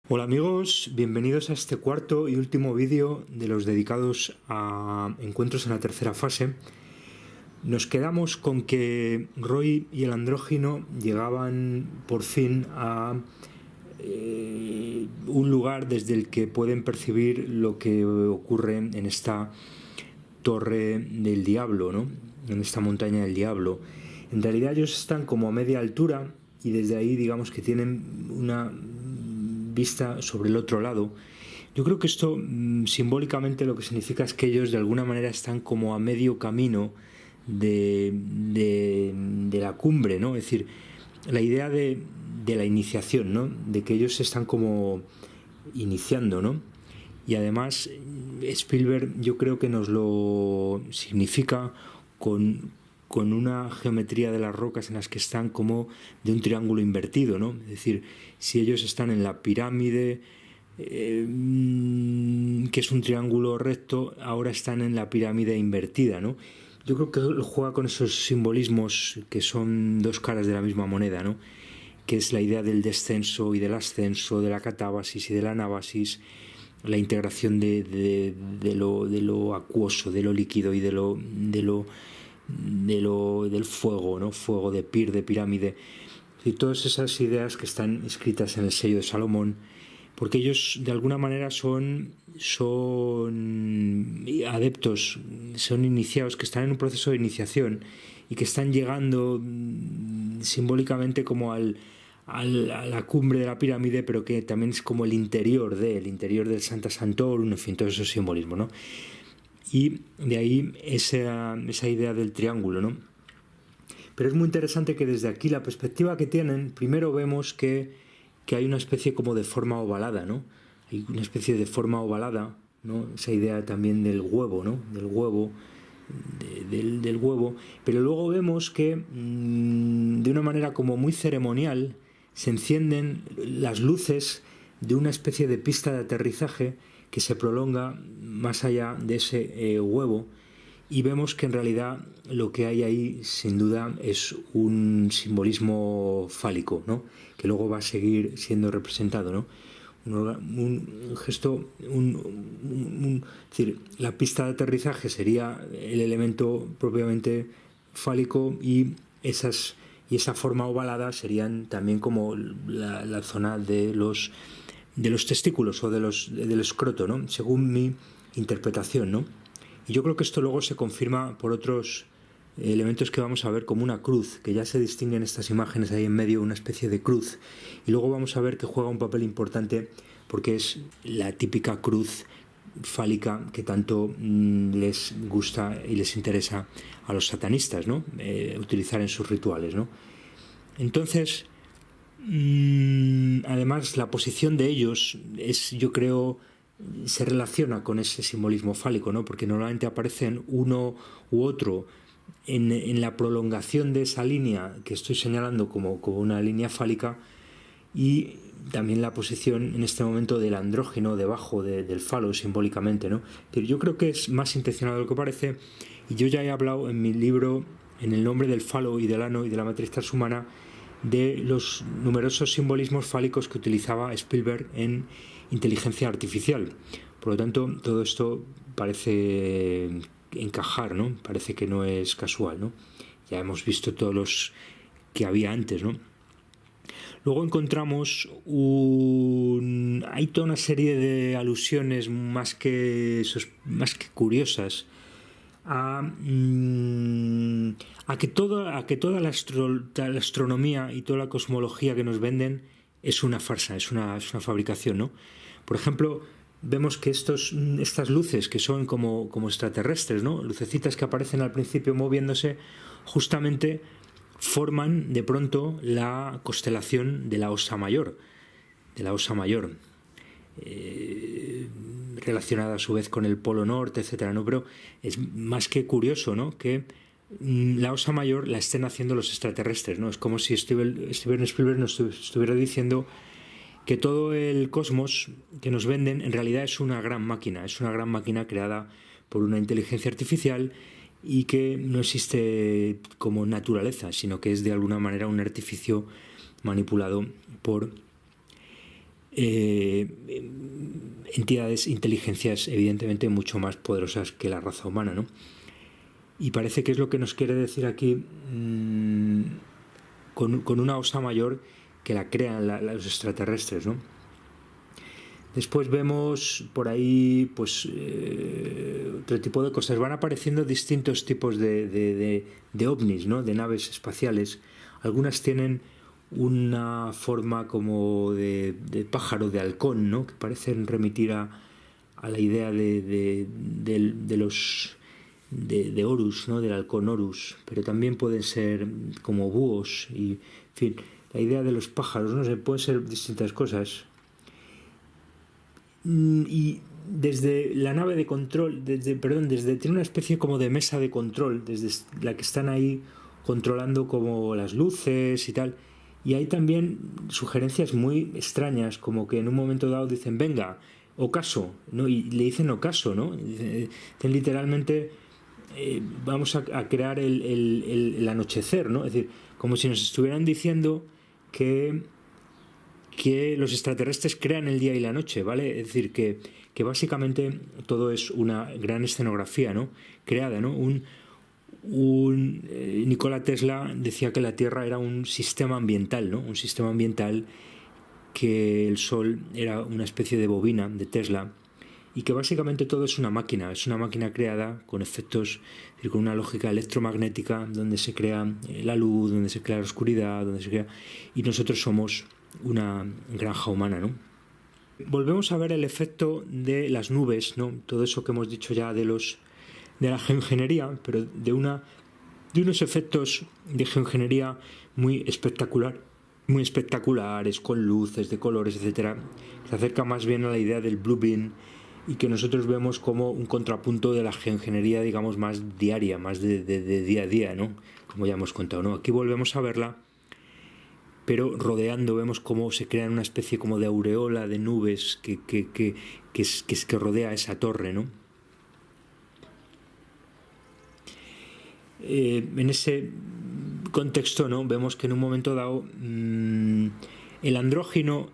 Hola amigos, bienvenidos a este cuarto y último vídeo de los dedicados a encuentros en la tercera fase. Nos quedamos con que Roy y el andrógino llegaban por fin a un lugar desde el que pueden percibir lo que ocurre en esta torre del diablo, ¿no? En esta montaña del diablo. En realidad ellos están como a media altura y desde ahí digamos que tienen una vista sobre el otro lado. Yo creo que esto simbólicamente lo que significa es que ellos de alguna manera están como a medio camino de la cumbre, ¿no? Es decir, la idea de la iniciación, ¿no? De que ellos se están como iniciando, ¿no? Y además Spielberg yo creo que nos lo significa con una geometría de las rocas en las que están como de un triángulo invertido, ¿no? Es decir, si ellos están en la pirámide, que es un triángulo recto, ahora están en la pirámide invertida, ¿no? Yo creo que juega con esos simbolismos que son dos caras de la misma moneda, ¿no? Que es la idea del descenso y del ascenso, de la catábasis y de la anábasis, la integración de lo acuoso, de lo líquido y del fuego, ¿no? Fuego de Pir, de pirámide, y todas esas ideas que están escritas en el sello de Salomón, porque ellos de alguna manera son adeptos, son iniciados, que están en un proceso de iniciación y que están llegando simbólicamente como a la cumbre de la pirámide, pero que también es como el interior del Santa Santorum, en fin, todos esos simbolismos, ¿no? Y de ahí esa idea del triángulo, ¿no? Pero es muy interesante que desde aquí la perspectiva que tienen, primero vemos que hay una especie como de forma ovalada, ¿no? Hay una especie de forma ovalada, ¿no? Esa idea también del huevo, ¿no? Del huevo, del huevo. Pero luego vemos que de una manera como muy ceremonial se encienden las luces de una especie de pista de aterrizaje que se prolonga más allá de ese huevo, y vemos que en realidad lo que hay ahí sin duda es un simbolismo fálico, ¿no? Que luego va a seguir siendo representado, ¿no? Un gesto, es decir, la pista de aterrizaje sería el elemento propiamente fálico, y esa forma ovalada serían también como la zona de los testículos o del escroto, ¿no? Según mi interpretación, ¿no? Y yo creo que esto luego se confirma por otros elementos que vamos a ver, como una cruz, que ya se distingue en estas imágenes ahí en medio, una especie de cruz. Y luego vamos a ver que juega un papel importante porque es la típica cruz fálica que tanto les gusta y les interesa a los satanistas, ¿no? Utilizar en sus rituales, ¿no? Entonces, además la posición de ellos es, yo creo, se relaciona con ese simbolismo fálico, ¿no? Porque normalmente aparecen uno u otro en la prolongación de esa línea que estoy señalando como una línea fálica, y también la posición en este momento del andrógeno debajo del falo simbólicamente, ¿no? Pero yo creo que es más intencionado de lo que parece, y yo ya he hablado en mi libro, en El nombre del falo y del ano y de la matriz transhumana, de los numerosos simbolismos fálicos que utilizaba Spielberg en Inteligencia Artificial. Por lo tanto, todo esto parece encajar, ¿no? Parece que no es casual, ¿no? Ya hemos visto todos los que había antes, ¿no? Luego encontramos hay toda una serie de alusiones más que curiosas a que toda la astronomía y toda la cosmología que nos venden es una farsa, es una fabricación, ¿no? Por ejemplo, vemos que estas luces que son como extraterrestres, ¿no? Lucecitas que aparecen al principio moviéndose, justamente forman de pronto la constelación de la Osa Mayor, relacionada a su vez con el Polo Norte, etcétera, ¿no? Pero es más que curioso, ¿no? Que la Osa Mayor la estén haciendo los extraterrestres, ¿no? Es como si Steven Spielberg nos estuviera diciendo que todo el cosmos que nos venden en realidad es una gran máquina creada por una inteligencia artificial, y que no existe como naturaleza, sino que es de alguna manera un artificio manipulado por eh, entidades, inteligencias evidentemente mucho más poderosas que la raza humana, ¿no? Y parece que es lo que nos quiere decir aquí con una osa mayor que la crean los extraterrestres, ¿no? Después vemos por ahí pues otro tipo de cosas. Van apareciendo distintos tipos de ovnis, ¿no? De naves espaciales. Algunas tienen una forma como de pájaro, de halcón, ¿no? Que parecen remitir a la idea de los de Horus, ¿no? Del halcón Horus, pero también pueden ser como búhos y, en fin, la idea de los pájaros, no sé, pueden ser distintas cosas. Y desde la nave de control, tiene una especie como de mesa de control, desde la que están ahí controlando como las luces y tal. Y hay también sugerencias muy extrañas, como que en un momento dado dicen, venga, ocaso, ¿no? Y le dicen ocaso, ¿no? Dicen literalmente, vamos a crear el anochecer, ¿no? Es decir, como si nos estuvieran diciendo que los extraterrestres crean el día y la noche, ¿vale? Es decir, que básicamente todo es una gran escenografía, ¿no? Creada, ¿no? Nikola Tesla decía que la Tierra era un sistema ambiental, ¿no? Un sistema ambiental, que el Sol era una especie de bobina de Tesla y que básicamente todo es una máquina creada con efectos, es decir, con una lógica electromagnética donde se crea la luz, donde se crea la oscuridad, y nosotros somos una granja humana, ¿no? Volvemos a ver el efecto de las nubes, ¿no? Todo eso que hemos dicho ya de la geoingeniería, pero de unos efectos de geoingeniería muy espectaculares, con luces de colores, etcétera. Se acerca más bien a la idea del blue beam y que nosotros vemos como un contrapunto de la geoingeniería, digamos, más diaria, más de día a día, ¿no? Como ya hemos contado, ¿no? Aquí volvemos a verla, pero rodeando, vemos cómo se crea una especie como de aureola de nubes que rodea esa torre, ¿no? En ese contexto, ¿no? Vemos que en un momento dado el andrógino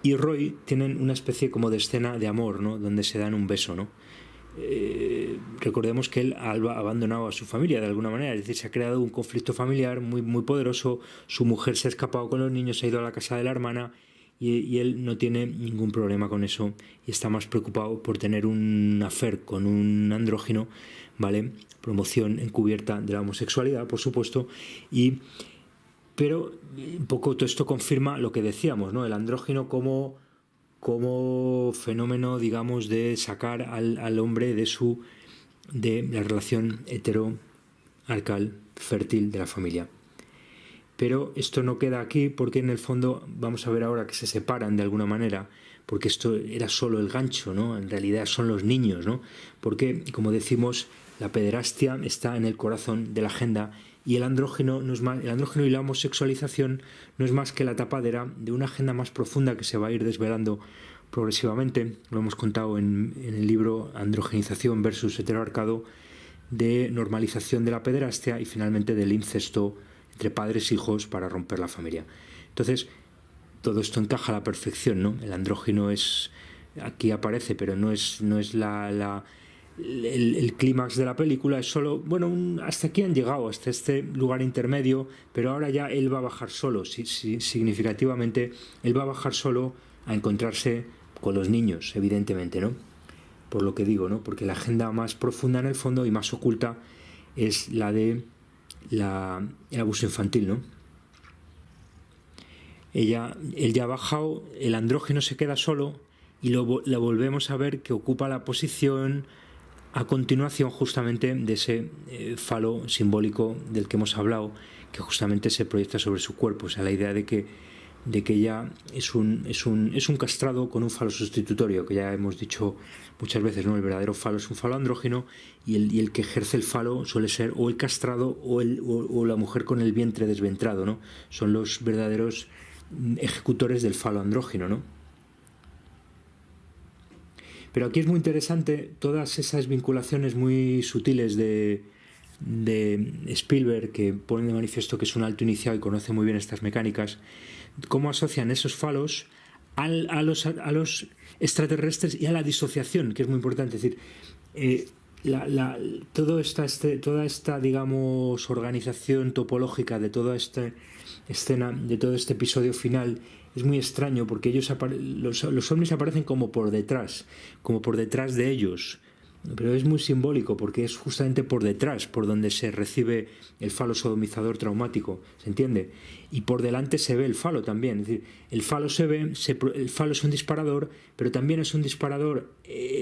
y Roy tienen una especie como de escena de amor, ¿no? Donde se dan un beso, ¿no? Recordemos que él ha abandonado a su familia de alguna manera, es decir, se ha creado un conflicto familiar muy, muy poderoso. Su mujer se ha escapado con los niños, se ha ido a la casa de la hermana y él no tiene ningún problema con eso y está más preocupado por tener un affair con un andrógino, ¿vale? Promoción encubierta de la homosexualidad, por supuesto, pero un poco todo esto confirma lo que decíamos, ¿no? El andrógino como fenómeno, digamos, de sacar al hombre de la relación heteroarcal fértil de la familia. Pero esto no queda aquí, porque en el fondo vamos a ver ahora que se separan de alguna manera, porque esto era solo el gancho, ¿no? En realidad son los niños, ¿no? Porque, como decimos, la pederastia está en el corazón de la agenda y el andrógeno y la homosexualización no es más que la tapadera de una agenda más profunda que se va a ir desvelando progresivamente. Lo hemos contado en el libro Androgenización versus heteroarcado, de normalización de la pederastia y finalmente del incesto entre padres e hijos para romper la familia. Entonces, todo esto encaja a la perfección, ¿no? El andrógino aquí aparece, pero no es el clímax de la película, es solo, bueno, hasta aquí han llegado, hasta este lugar intermedio, pero ahora ya él va a bajar solo, significativamente, él va a bajar solo a encontrarse con los niños, evidentemente, ¿no? Por lo que digo, ¿no? Porque la agenda más profunda en el fondo y más oculta es la de el abuso infantil, ¿no? Él ya ha bajado, el andrógeno se queda solo y lo volvemos a ver que ocupa la posición a continuación justamente de ese falo simbólico del que hemos hablado, que justamente se proyecta sobre su cuerpo. O sea, la idea de que ella es un castrado con un falo sustitutorio, que ya hemos dicho muchas veces, ¿no? El verdadero falo es un falo andrógino y el que ejerce el falo suele ser o el castrado o la mujer con el vientre desventrado, ¿no? Son los verdaderos ejecutores del falo andrógino, ¿no? Pero aquí es muy interesante todas esas vinculaciones muy sutiles de Spielberg, que pone de manifiesto que es un alto iniciado y conoce muy bien estas mecánicas, cómo asocian esos falos a los extraterrestres y a la disociación, que es muy importante. Es decir, toda esta, digamos, organización topológica de toda esta escena, de todo este episodio final, es muy extraño porque los ovnis aparecen como por detrás de ellos. Pero es muy simbólico porque es justamente por detrás por donde se recibe el falo sodomizador traumático, ¿se entiende? Y por delante se ve el falo también, es decir, el falo el falo es un disparador, pero también es un disparador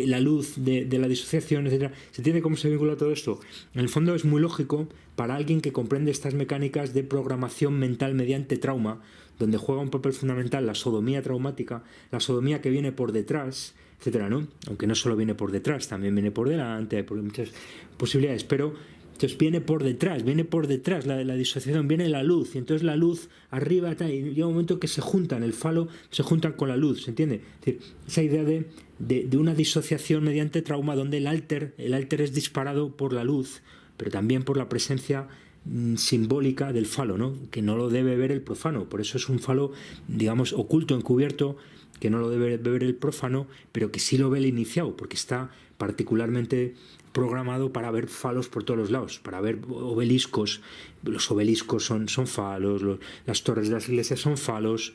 la luz de la disociación, etc. ¿Se entiende cómo se vincula todo esto? En el fondo es muy lógico para alguien que comprende estas mecánicas de programación mental mediante trauma, donde juega un papel fundamental la sodomía traumática, la sodomía que viene por detrás, etcétera, ¿no? Aunque no solo viene por detrás, también viene por delante, hay muchas posibilidades, pero entonces viene por detrás la disociación, viene la luz, y entonces la luz arriba, y llega un momento que se juntan, el falo se juntan con la luz, ¿se entiende? Es decir, esa idea de una disociación mediante trauma donde el alter es disparado por la luz, pero también por la presencia simbólica del falo, ¿no? Que no lo debe ver el profano, por eso es un falo, digamos, oculto, encubierto, que no lo debe ver el profano, pero que sí lo ve el iniciado, porque está particularmente programado para ver falos por todos los lados, para ver obeliscos. Los obeliscos son falos, las torres de las iglesias son falos,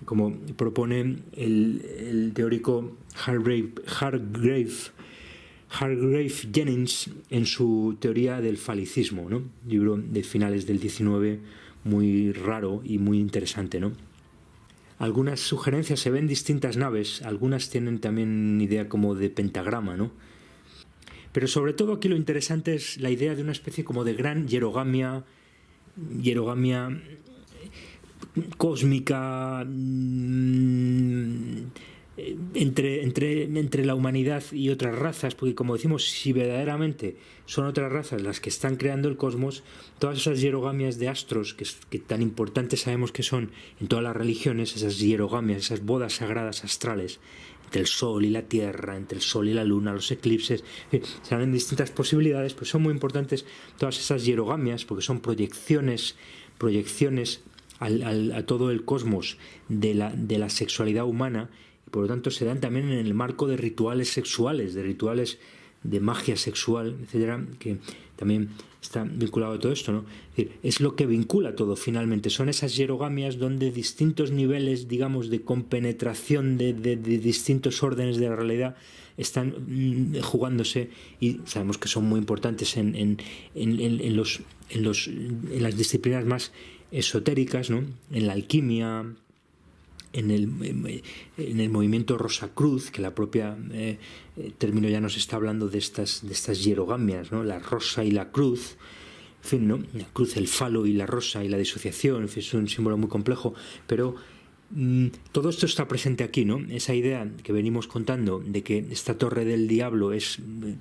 como propone el teórico Hargrave Jennings en su teoría del falicismo, ¿no? Libro de finales del 19, muy raro y muy interesante, ¿no? Algunas sugerencias, se ven distintas naves, algunas tienen también idea como de pentagrama, ¿no? Pero sobre todo aquí lo interesante es la idea de una especie como de gran hierogamia cósmica entre la humanidad y otras razas, porque como decimos, si verdaderamente son otras razas las que están creando el cosmos, todas esas hierogamias de astros que tan importantes sabemos que son en todas las religiones, esas hierogamias, esas bodas sagradas astrales entre el sol y la tierra, entre el sol y la luna, los eclipses, se dan distintas posibilidades, pero son muy importantes todas esas hierogamias porque son proyecciones a todo el cosmos de la sexualidad humana. Por lo tanto, se dan también en el marco de rituales sexuales, de rituales de magia sexual, etcétera, que también está vinculado a todo esto, ¿no? Es decir, es lo que vincula todo finalmente. Son esas hierogamias donde distintos niveles, digamos, de compenetración de distintos órdenes de la realidad están jugándose, y sabemos que son muy importantes en las disciplinas más esotéricas, ¿no? En la alquimia, en el movimiento Rosacruz, que la propia término ya nos está hablando de estas hierogamias, ¿no? La rosa y la cruz, en fin, ¿no? La cruz, el falo y la rosa y la disociación, en fin, es un símbolo muy complejo, pero todo esto está presente aquí, ¿no? Esa idea que venimos contando de que esta torre del diablo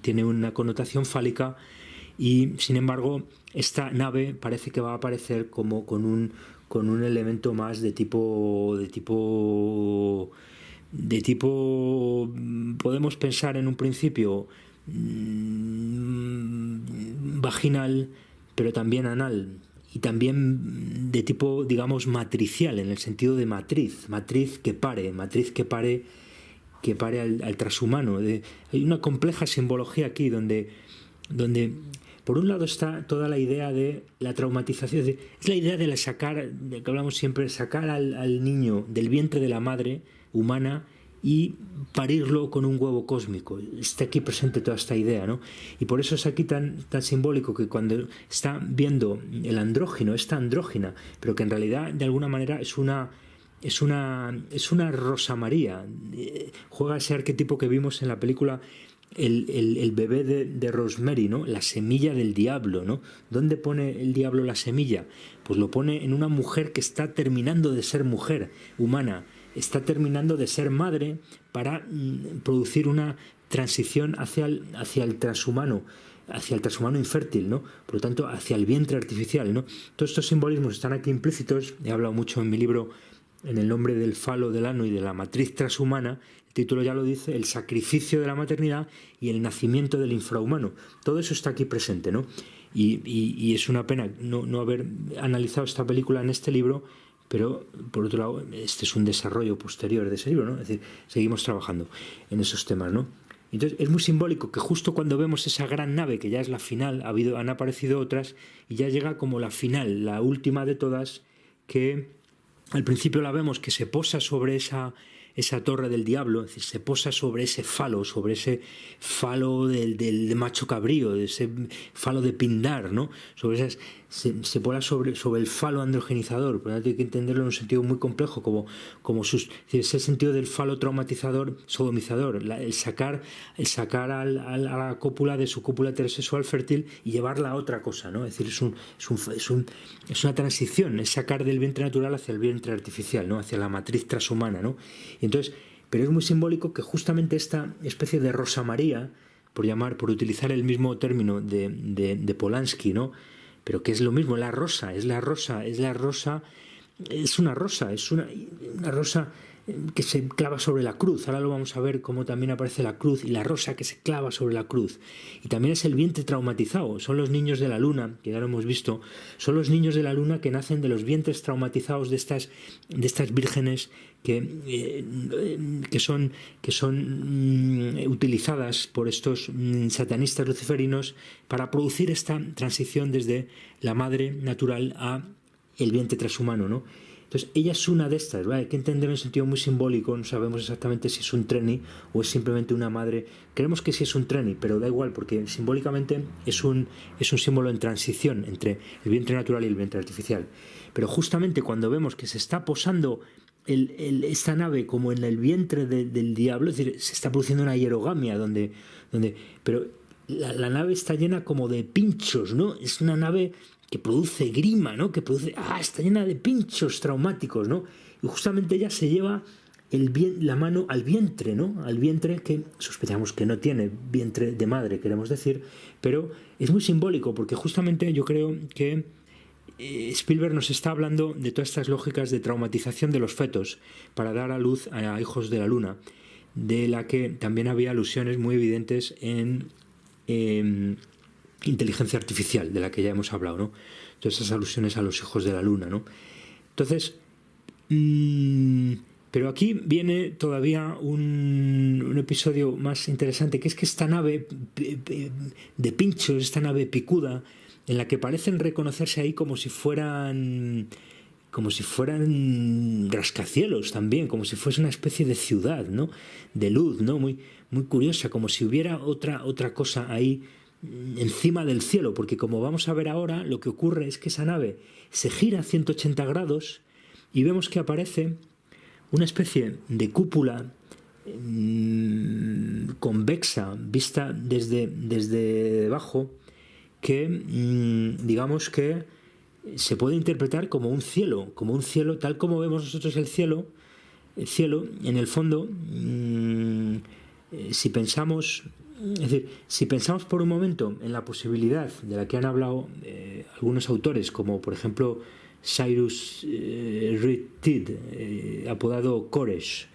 tiene una connotación fálica, y sin embargo esta nave parece que va a aparecer como con un elemento más de tipo podemos pensar en un principio vaginal, pero también anal, y también de tipo, digamos, matricial, en el sentido de matriz que pare al transhumano. Hay una compleja simbología aquí donde por un lado está toda la idea de la traumatización, es la idea de que hablamos siempre, sacar al niño del vientre de la madre humana y parirlo con un huevo cósmico. Está aquí presente toda esta idea, ¿no? Y por eso es aquí tan simbólico que cuando está viendo el andrógino, esta andrógina, pero que en realidad de alguna manera es una Rosa María, juega ese arquetipo que vimos en la película el bebé de Rosemary, ¿no? La semilla del diablo, ¿no? ¿Dónde pone el diablo la semilla? Pues lo pone en una mujer que está terminando de ser mujer humana, está terminando de ser madre para producir una transición hacia el transhumano, infértil, ¿no? Por lo tanto, hacia el vientre artificial, ¿no? Todos estos simbolismos están aquí implícitos. He hablado mucho en mi libro, en el nombre del falo, del ano y de la matriz transhumana. El título ya lo dice: el sacrificio de la maternidad y el nacimiento del infrahumano. Todo eso está aquí presente, ¿no? Y es una pena no haber analizado esta película en este libro, pero por otro lado, este es un desarrollo posterior de ese libro, ¿no? Es decir, seguimos trabajando en esos temas, ¿no? Entonces es muy simbólico que justo cuando vemos esa gran nave, que ya es la final, han aparecido otras, y ya llega como la final, la última de todas, que al principio la vemos que se posa sobre esa torre del diablo, es decir, se posa sobre ese falo del macho cabrío, ese falo de Pindar, ¿no? Se posa sobre el falo androgenizador, pero hay que entenderlo en un sentido muy complejo, como ese sentido del falo traumatizador, sodomizador, el sacar a la cópula de su cópula heterosexual fértil y llevarla a otra cosa, ¿no? Es decir, es una transición, es sacar del vientre natural hacia el vientre artificial, ¿no? Hacia la matriz transhumana, ¿no? Y entonces, pero es muy simbólico que justamente esta especie de Rosa María, por utilizar el mismo término de Polanski, ¿no? Pero que es lo mismo, es una rosa que se clava sobre la cruz. Ahora lo vamos a ver cómo también aparece la cruz y la rosa que se clava sobre la cruz. Y también es el vientre traumatizado, son los niños de la luna, que ya lo hemos visto, son los niños de la luna que nacen de los vientres traumatizados de estas vírgenes que son utilizadas por estos satanistas luciferinos para producir esta transición desde la madre natural a el vientre transhumano, ¿no? Entonces ella es una de estas, ¿vale? Hay que entenderlo en un sentido muy simbólico, no sabemos exactamente si es un treni o es simplemente una madre. Creemos que sí es un treni, pero da igual porque simbólicamente es un símbolo en transición entre el vientre natural y el vientre artificial. Pero justamente cuando vemos que se está posando esta nave como en el vientre del diablo, es decir, se está produciendo una hierogamia pero la nave está llena como de pinchos, ¿no? Es una nave que produce grima, ¿no? Está llena de pinchos traumáticos, ¿no? Y justamente ella se lleva la mano al vientre, ¿no? Al vientre que sospechamos que no tiene vientre de madre, queremos decir, pero es muy simbólico porque justamente yo creo que Spielberg nos está hablando de todas estas lógicas de traumatización de los fetos para dar a luz a hijos de la luna, de la que también había alusiones muy evidentes en inteligencia artificial, de la que ya hemos hablado, ¿no? Todas esas alusiones a los hijos de la luna, ¿no? Entonces, pero aquí viene todavía un episodio más interesante, que es que esta nave de pinchos, esta nave picuda, en la que parecen reconocerse ahí como si fueran rascacielos también, como si fuese una especie de ciudad, ¿no? De luz, ¿no? Muy, muy curiosa, como si hubiera otra cosa ahí encima del cielo, porque como vamos a ver ahora, lo que ocurre es que esa nave se gira a 180 grados y vemos que aparece una especie de cúpula convexa vista desde debajo, que digamos que se puede interpretar como un cielo tal como vemos nosotros el cielo en el fondo. Si pensamos por un momento en la posibilidad de la que han hablado algunos autores, como por ejemplo Cyrus Reed Teed, apodado Koresh,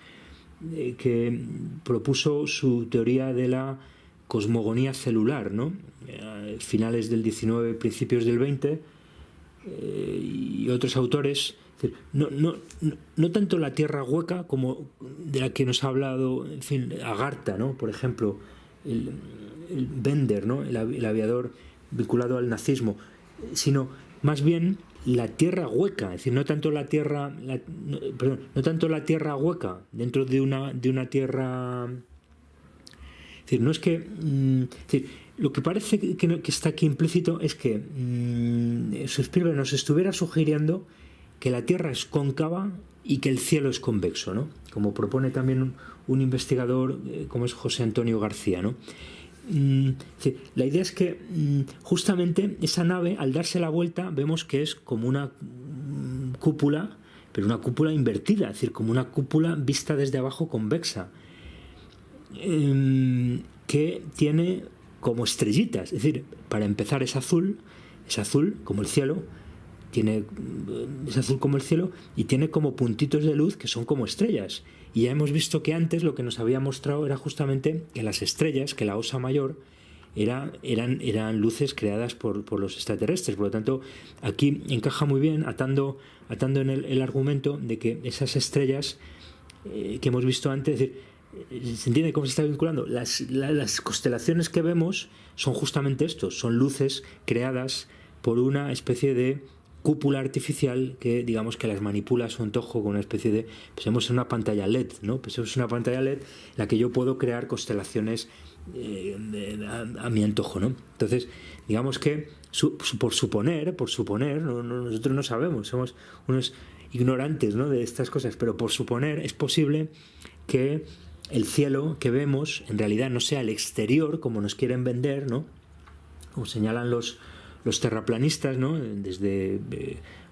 que propuso su teoría de la cosmogonía celular, ¿no? Finales del 19, principios del 20, y otros autores, no tanto la tierra hueca como de la que nos ha hablado, en fin, Agartha, ¿no? Por ejemplo, el Bender, ¿no? el aviador vinculado al nazismo, sino más bien la tierra hueca, es decir, no tanto la tierra hueca dentro de una tierra. Es decir, no es que. Es decir, lo que parece que está aquí implícito es que Spielberg nos estuviera sugiriendo que la Tierra es cóncava y que el cielo es convexo, ¿no? Como propone también un investigador como es José Antonio García, ¿no? Es decir, la idea es que justamente esa nave, al darse la vuelta, vemos que es como una cúpula, pero una cúpula invertida, es decir, como una cúpula vista desde abajo convexa, que tiene como estrellitas, es decir, para empezar es azul como el cielo, es azul como el cielo y tiene como puntitos de luz que son como estrellas. Y ya hemos visto que antes lo que nos había mostrado era justamente que las estrellas, que la Osa Mayor eran luces creadas por los extraterrestres. Por lo tanto, aquí encaja muy bien atando en el argumento de que esas estrellas que hemos visto antes, es decir, se entiende cómo se está vinculando. Las constelaciones que vemos son justamente esto, son luces creadas por una especie de cúpula artificial que digamos que las manipula a su antojo con una especie de, pensemos en una pantalla LED, ¿no? Pensemos en una pantalla LED en la que yo puedo crear constelaciones a mi antojo, ¿no? Entonces, digamos que por suponer, nosotros no sabemos, somos unos ignorantes, ¿no?, de estas cosas, pero por suponer es posible que el cielo que vemos en realidad no sea el exterior como nos quieren vender, ¿no?, como señalan los terraplanistas, ¿no?, desde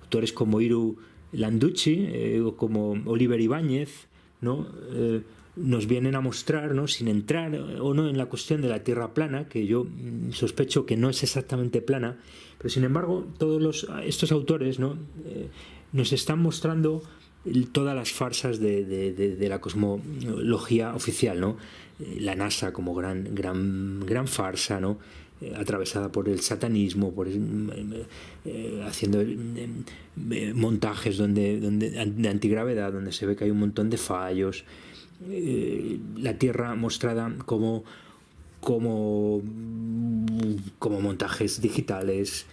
autores como Iru Landucci o como Oliver Ibáñez, ¿no?, nos vienen a mostrar, ¿no?, sin entrar o no en la cuestión de la Tierra plana, que yo sospecho que no es exactamente plana, pero sin embargo todos estos autores, ¿no?, nos están mostrando todas las farsas de la cosmología oficial, ¿no? La NASA como gran farsa, ¿no?, atravesada por el satanismo, haciendo montajes de antigravedad, donde se ve que hay un montón de fallos, la Tierra mostrada como montajes digitales,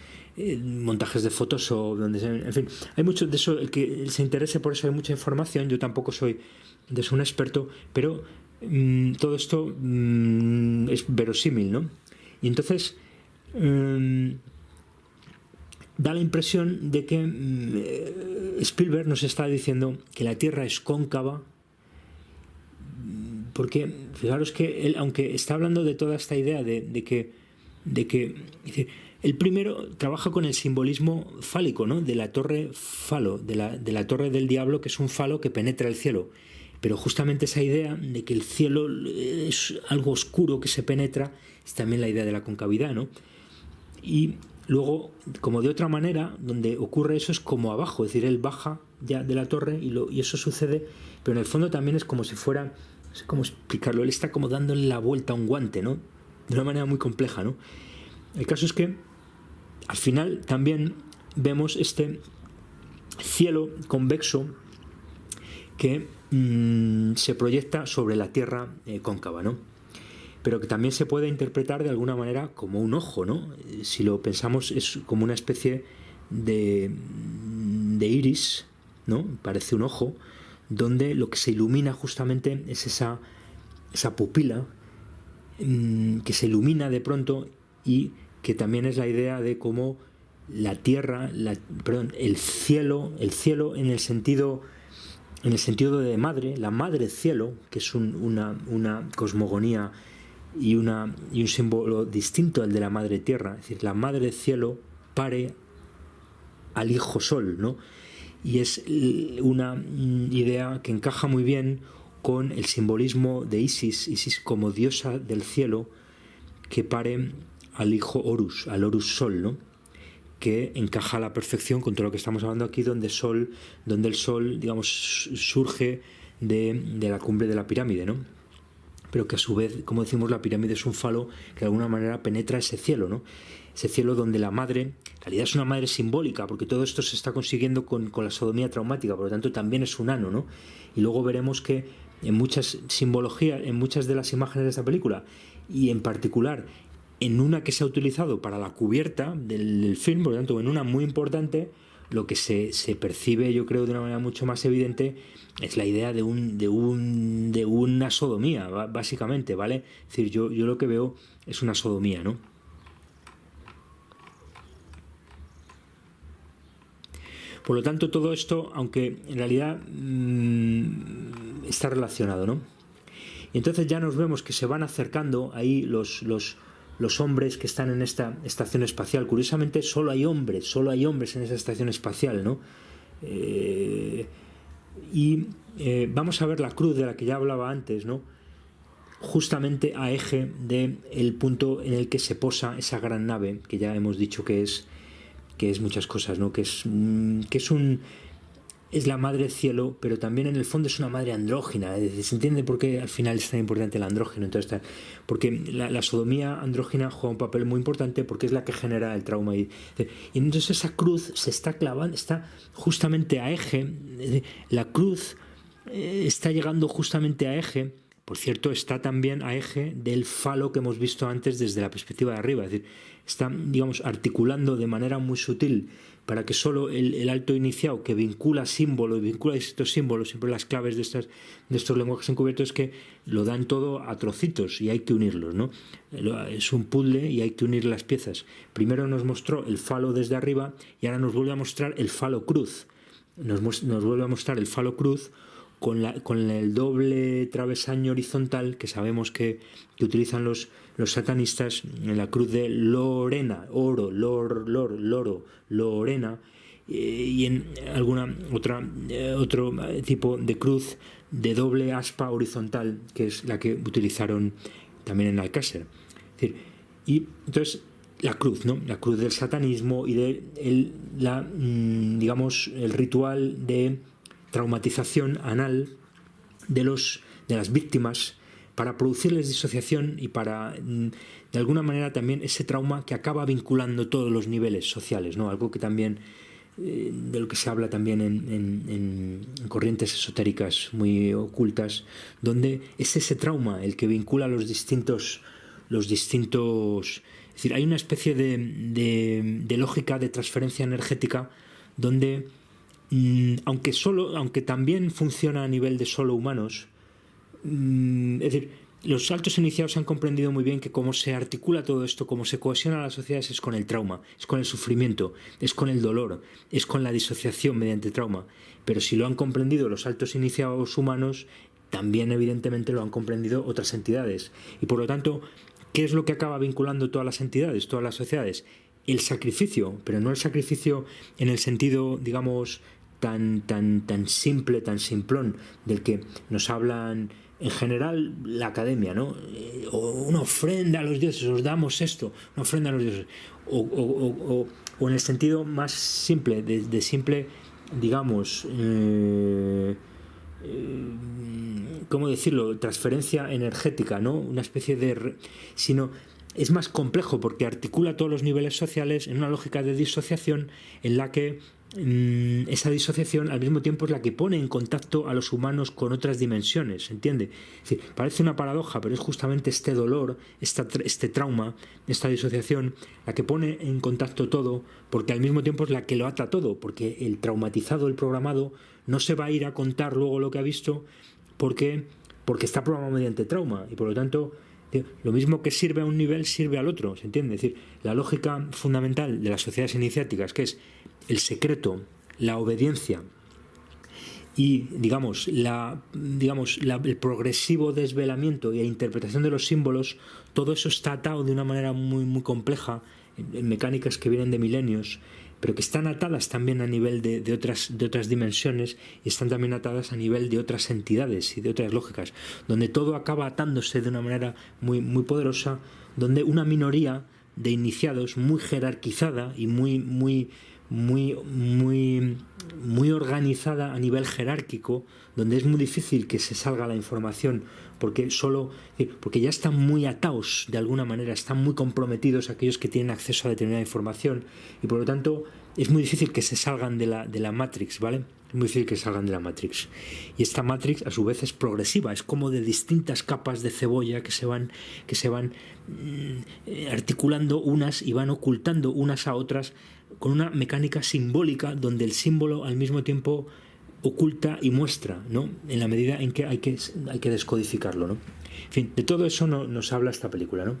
montajes de Photoshop, en fin, hay mucho de eso. El que se interese por eso, hay mucha información. Yo tampoco soy de eso un experto, pero todo esto es verosímil, ¿no? Y entonces da la impresión de que Spielberg nos está diciendo que la Tierra es cóncava, porque fijaros que él, aunque está hablando de toda esta idea de que el primero trabaja con el simbolismo fálico, ¿no?, de la torre falo, de la torre del diablo, que es un falo que penetra el cielo. Pero justamente esa idea de que el cielo es algo oscuro que se penetra es también la idea de la concavidad, ¿no? Y luego, como de otra manera, donde ocurre eso es como abajo, es decir, él baja ya de la torre y eso sucede, pero en el fondo también es como si fuera, no sé cómo explicarlo, él está como dándole la vuelta a un guante, ¿no?, de una manera muy compleja, ¿no? El caso es que al final también vemos este cielo convexo que se proyecta sobre la Tierra cóncava, ¿no? Pero que también se puede interpretar de alguna manera como un ojo, ¿no? Si lo pensamos, es como una especie de iris, ¿no? Parece un ojo, donde lo que se ilumina justamente es esa pupila que se ilumina de pronto, y que también es la idea de cómo la Tierra, el cielo en el sentido de madre, la madre cielo, que es una cosmogonía y un símbolo distinto al de la madre tierra, es decir, la madre cielo pare al hijo sol, ¿no? Y es una idea que encaja muy bien con el simbolismo de Isis como diosa del cielo, que pare al hijo Horus, al Horus Sol, ¿no?, que encaja a la perfección con todo lo que estamos hablando aquí, donde el sol, digamos, surge de la cumbre de la pirámide, ¿no? Pero que a su vez, como decimos, la pirámide es un falo que de alguna manera penetra ese cielo, ¿no? Ese cielo donde la madre, en realidad es una madre simbólica, porque todo esto se está consiguiendo con la sodomía traumática, por lo tanto también es un ano, ¿no? Y luego veremos que en muchas simbologías, en muchas de las imágenes de esta película, y en particular en una que se ha utilizado para la cubierta del film, por lo tanto en una muy importante, lo que se percibe, yo creo, de una manera mucho más evidente es la idea de una sodomía, básicamente, ¿vale? Es decir, yo lo que veo es una sodomía, ¿no? Por lo tanto, todo esto, aunque en realidad está relacionado, ¿no? Y entonces ya nos vemos que se van acercando ahí los hombres que están en esta estación espacial. Curiosamente solo hay hombres en esa estación espacial, ¿no? Vamos a ver la cruz de la que ya hablaba antes, ¿no?, justamente a eje del punto en el que se posa esa gran nave, que ya hemos dicho que es muchas cosas, ¿no?, que es un es la madre cielo, pero también en el fondo es una madre andrógina. Es decir, ¿se entiende por qué al final es tan importante el andrógeno? Entonces, porque la sodomía andrógina juega un papel muy importante porque es la que genera el trauma. Y entonces esa cruz se está clavando, está justamente a eje. La cruz está llegando justamente a eje. Por cierto, está también a eje del falo que hemos visto antes desde la perspectiva de arriba. Es decir, está, digamos, articulando de manera muy sutil para que solo el alto iniciado que vincula símbolos, vincula estos símbolos, siempre las claves de estos lenguajes encubiertos, es que lo dan todo a trocitos y hay que unirlos, ¿no? Es un puzzle y hay que unir las piezas. Primero nos mostró el falo desde arriba y ahora nos vuelve a mostrar el falo cruz. Nos vuelve a mostrar el falo cruz con el doble travesaño horizontal que sabemos que utilizan los satanistas en la cruz de Lorena, oro, loro, Lorena, y en alguna otro tipo de cruz de doble aspa horizontal, que es la que utilizaron también en Alcácer. Es decir, y entonces la cruz, ¿no? La cruz del satanismo y de digamos, el ritual de traumatización anal de las víctimas para producirles disociación y para, de alguna manera, también ese trauma que acaba vinculando todos los niveles sociales, ¿no? Algo que también, de lo que se habla también en corrientes esotéricas muy ocultas, donde es ese trauma el que vincula los distintos. Es decir, hay una especie de lógica de transferencia energética donde aunque también funciona a nivel de solo humanos, es decir, los altos iniciados han comprendido muy bien que cómo se articula todo esto, cómo se cohesiona las sociedades es con el trauma, es con el sufrimiento, es con el dolor, es con la disociación mediante trauma. Pero si lo han comprendido los altos iniciados humanos, también evidentemente lo han comprendido otras entidades. Y por lo tanto, ¿qué es lo que acaba vinculando todas las entidades, todas las sociedades? El sacrificio, pero no el sacrificio en el sentido, digamos, tan simple, tan simplón, del que nos hablan en general la academia, ¿no? O una ofrenda a los dioses, os damos esto, una ofrenda a los dioses. O en el sentido más simple, de simple, digamos, ¿cómo decirlo? Transferencia energética, ¿no? Una especie de... sino es más complejo porque articula todos los niveles sociales en una lógica de disociación en la que esa disociación al mismo tiempo es la que pone en contacto a los humanos con otras dimensiones, ¿entiende? Es decir, parece una paradoja, pero es justamente este dolor, este trauma, esta disociación, la que pone en contacto todo, porque al mismo tiempo es la que lo ata todo, porque el traumatizado, el programado, no se va a ir a contar luego lo que ha visto porque está programado mediante trauma, y por lo tanto lo mismo que sirve a un nivel sirve al otro, ¿se entiende? Es decir, la lógica fundamental de las sociedades iniciáticas, que es el secreto, la obediencia y, digamos, el progresivo desvelamiento y interpretación de los símbolos, todo eso está atado de una manera muy, muy compleja en mecánicas que vienen de milenios, pero que están atadas también a nivel de otras dimensiones y están también atadas a nivel de otras entidades y de otras lógicas, donde todo acaba atándose de una manera muy, muy poderosa, donde una minoría de iniciados muy jerarquizada y muy organizada a nivel jerárquico, donde es muy difícil que se salga la información porque ya están muy atados de alguna manera, están muy comprometidos aquellos que tienen acceso a determinada información y por lo tanto es muy difícil que se salgan de la Matrix, ¿vale? Es muy difícil que salgan de la Matrix. Y esta Matrix a su vez es progresiva, es como de distintas capas de cebolla que se van articulando unas y van ocultando unas a otras con una mecánica simbólica donde el símbolo al mismo tiempo oculta y muestra, ¿no? En la medida en que hay que descodificarlo, ¿no? En fin, de todo eso nos habla esta película, ¿no?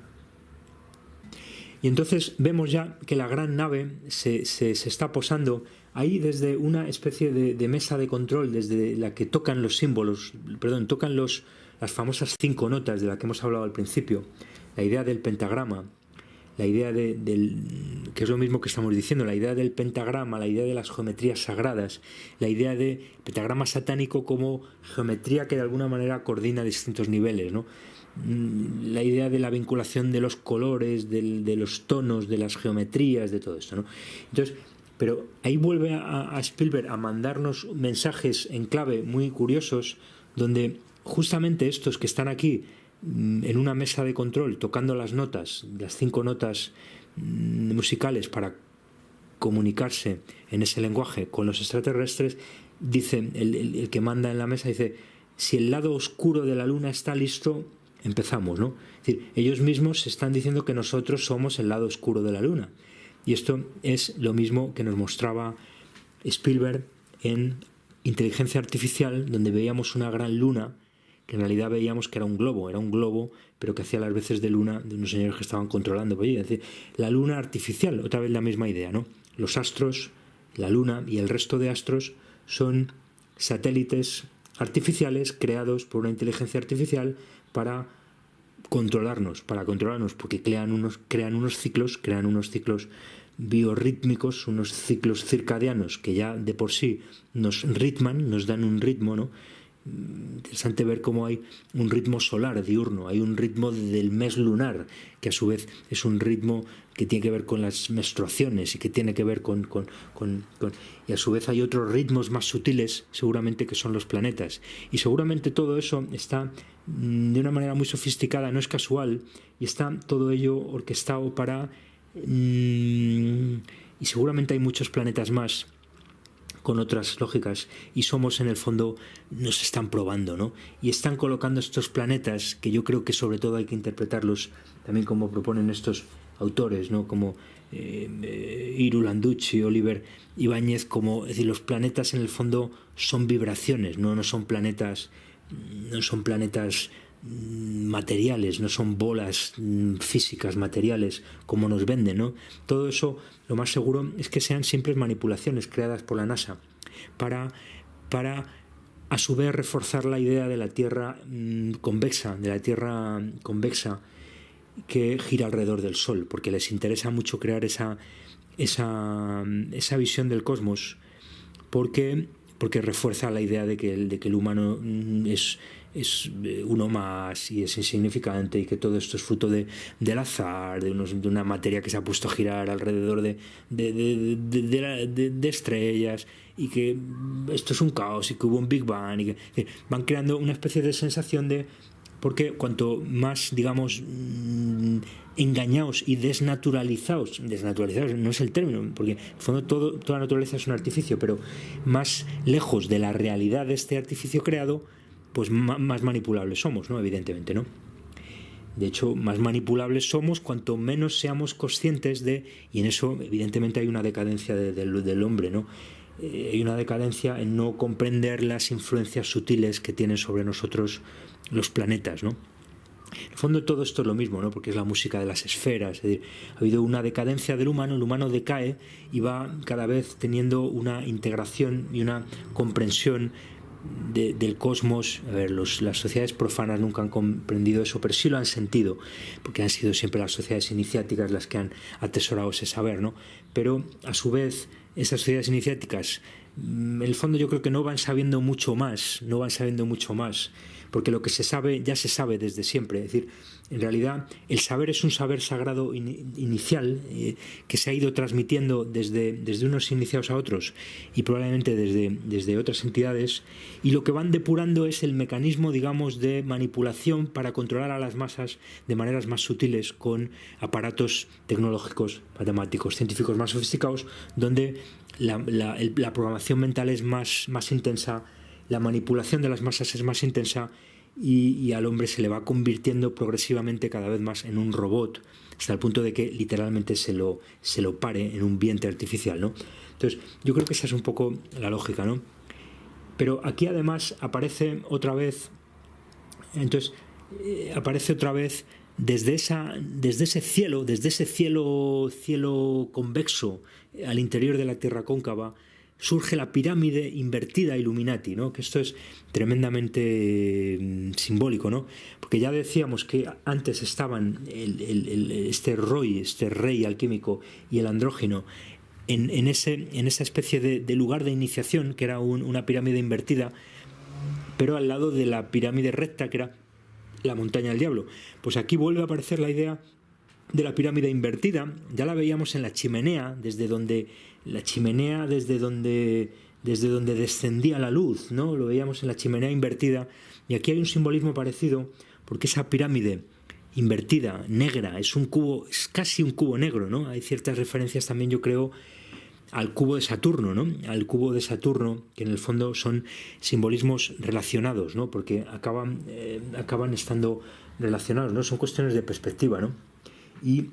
Y entonces vemos ya que la gran nave se está posando ahí desde una especie de mesa de control, desde la que tocan los símbolos, tocan las famosas 5 notas de las que hemos hablado al principio, la idea del pentagrama, la idea que es lo mismo que estamos diciendo, la idea del pentagrama, la idea de las geometrías sagradas, la idea de pentagrama satánico como geometría que de alguna manera coordina distintos niveles, ¿no? La idea de la vinculación de los colores, de los tonos, de las geometrías, de todo esto, ¿no? Entonces, Pero ahí vuelve a Spielberg a mandarnos mensajes en clave muy curiosos, donde justamente estos que están aquí en una mesa de control tocando las notas, las 5 notas musicales para comunicarse en ese lenguaje con los extraterrestres, dice el que manda en la mesa, dice: si el lado oscuro de la luna está listo, empezamos, ¿no? Es decir, ellos mismos están diciendo que nosotros somos el lado oscuro de la luna. Y esto es lo mismo que nos mostraba Spielberg en Inteligencia Artificial, donde veíamos una gran luna, que en realidad veíamos que era un globo, pero que hacía las veces de luna de unos señores que estaban controlando. Es decir, la luna artificial, otra vez la misma idea, ¿no? Los astros, la luna y el resto de astros son satélites artificiales creados por una inteligencia artificial para controlarnos, porque crean unos ciclos biorrítmicos, unos ciclos circadianos que ya de por sí nos ritman, nos dan un ritmo, ¿no? Interesante ver cómo hay un ritmo solar diurno, hay un ritmo del mes lunar, que a su vez es un ritmo que tiene que ver con las menstruaciones y que tiene que ver con y a su vez hay otros ritmos más sutiles, seguramente, que son los planetas. Y seguramente todo eso está de una manera muy sofisticada, no es casual, y está todo ello orquestado para... y seguramente hay muchos planetas más con otras lógicas, y somos, en el fondo, nos están probando, ¿no? Y están colocando estos planetas, que yo creo que sobre todo hay que interpretarlos también como proponen estos autores, ¿no? Como Iru Landucci, Oliver Ibáñez, como, es decir, los planetas en el fondo son vibraciones, no son planetas materiales, no son bolas físicas, materiales, como nos venden, ¿no? Todo eso, lo más seguro es que sean simples manipulaciones creadas por la NASA para a su vez reforzar la idea de la Tierra convexa, que gira alrededor del Sol, porque les interesa mucho crear esa visión del cosmos, porque refuerza la idea de que el humano es uno más y es insignificante, y que todo esto es fruto del azar, de una materia que se ha puesto a girar alrededor de estrellas, y que esto es un caos y que hubo un Big Bang, y que van creando una especie de sensación de... Porque cuanto más, digamos, engañados y desnaturalizados no es el término, porque en el fondo toda la naturaleza es un artificio, pero más lejos de la realidad de este artificio creado, pues más manipulables somos, ¿no? Evidentemente, ¿no? De hecho, más manipulables somos cuanto menos seamos conscientes de... Y en eso, evidentemente, hay una decadencia del hombre, ¿no? Hay una decadencia en no comprender las influencias sutiles que tienen sobre nosotros los planetas, ¿no? En el fondo todo esto es lo mismo, ¿no? Porque es la música de las esferas. Es decir, ha habido una decadencia del humano, el humano decae y va cada vez teniendo una integración y una comprensión del cosmos. A ver, las sociedades profanas nunca han comprendido eso, pero sí lo han sentido, porque han sido siempre las sociedades iniciáticas las que han atesorado ese saber, ¿no? Pero a su vez esas sociedades iniciáticas, en el fondo yo creo que no van sabiendo mucho más, porque lo que se sabe ya se sabe desde siempre. Es decir, en realidad el saber es un saber sagrado inicial, que se ha ido transmitiendo desde unos iniciados a otros, y probablemente desde otras entidades, y lo que van depurando es el mecanismo, digamos, de manipulación para controlar a las masas de maneras más sutiles, con aparatos tecnológicos, matemáticos, científicos más sofisticados, donde la programación mental es más intensa, la manipulación de las masas es más intensa, y al hombre se le va convirtiendo progresivamente cada vez más en un robot, hasta el punto de que literalmente se lo pare en un vientre artificial, ¿no? Entonces, yo creo que esa es un poco la lógica, ¿no? Pero aquí además aparece otra vez desde ese cielo convexo al interior de la Tierra cóncava, surge la pirámide invertida Illuminati, ¿no? Que esto es tremendamente simbólico, ¿no? Porque ya decíamos que antes estaban este rey alquímico y el andrógino en esa especie de lugar de iniciación, que era una pirámide invertida, pero al lado de la pirámide recta, que era la montaña del diablo. Pues aquí vuelve a aparecer la idea de la pirámide invertida ya la veíamos en la chimenea, desde donde descendía la luz, ¿no? Lo veíamos en la chimenea invertida, y aquí hay un simbolismo parecido, porque esa pirámide invertida, negra, es casi un cubo negro, ¿no? Hay ciertas referencias también, yo creo, al cubo de Saturno, ¿no? Al cubo de Saturno, que en el fondo son simbolismos relacionados, ¿no? Porque acaban estando relacionados, ¿no? Son cuestiones de perspectiva, ¿no? Y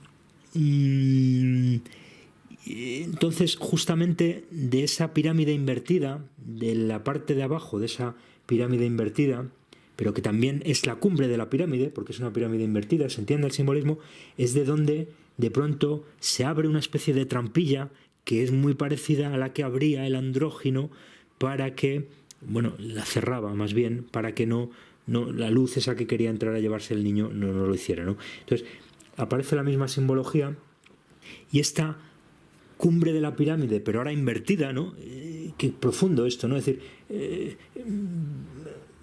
entonces, justamente de esa pirámide invertida, de la parte de abajo de esa pirámide invertida, pero que también es la cumbre de la pirámide, porque es una pirámide invertida, se entiende el simbolismo, es de donde de pronto se abre una especie de trampilla que es muy parecida a la que abría el andrógino para que, bueno, la cerraba más bien, para que no la luz esa que quería entrar a llevarse el niño no lo hiciera, ¿no? Entonces, aparece la misma simbología, y esta cumbre de la pirámide, pero ahora invertida, ¿no? Qué profundo esto, ¿no? Es decir,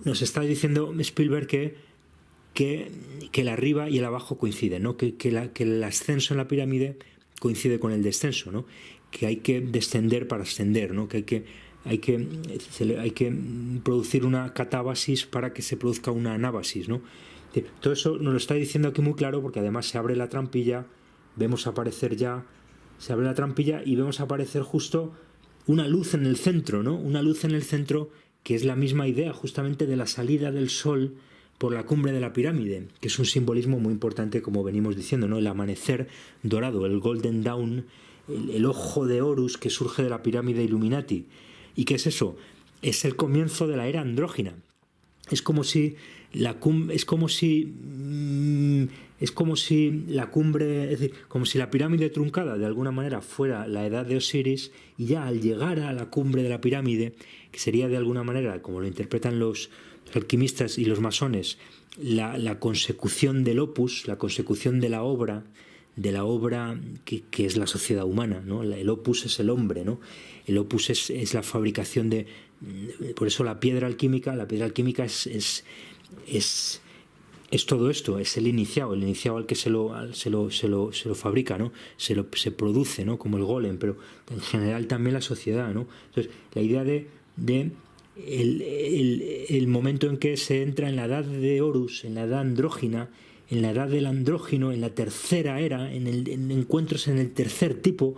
nos está diciendo Spielberg que el arriba y el abajo coinciden, ¿no? Que el ascenso en la pirámide coincide con el descenso, ¿no? Que hay que descender para ascender, ¿no? Que hay que producir una catábasis para que se produzca una anábasis, ¿no? Todo eso nos lo está diciendo aquí muy claro, porque además se abre la trampilla, se abre la trampilla y vemos aparecer justo una luz en el centro, ¿no? Una luz en el centro que es la misma idea justamente de la salida del sol por la cumbre de la pirámide, que es un simbolismo muy importante, como venimos diciendo, ¿no? El amanecer dorado, el Golden Dawn, el ojo de Horus que surge de la pirámide Illuminati. ¿Y qué es eso? Es el comienzo de la era andrógina. Es como si la cumbre, es decir, como si la pirámide truncada de alguna manera fuera la edad de Osiris, y ya al llegar a la cumbre de la pirámide, que sería de alguna manera, como lo interpretan los alquimistas y los masones, la consecución del opus, la consecución de la obra que es la sociedad humana, ¿no? El opus es el hombre, ¿no? El opus es la fabricación de... Por eso la piedra alquímica es todo esto, es el iniciado al que se lo fabrica, ¿no? Se produce, ¿no? Como el golem, pero en general también la sociedad, ¿no? Entonces, la idea de el momento en que se entra en la edad de Horus, en la edad andrógina, en la edad del andrógino, en la tercera era, en encuentros en el tercer tipo,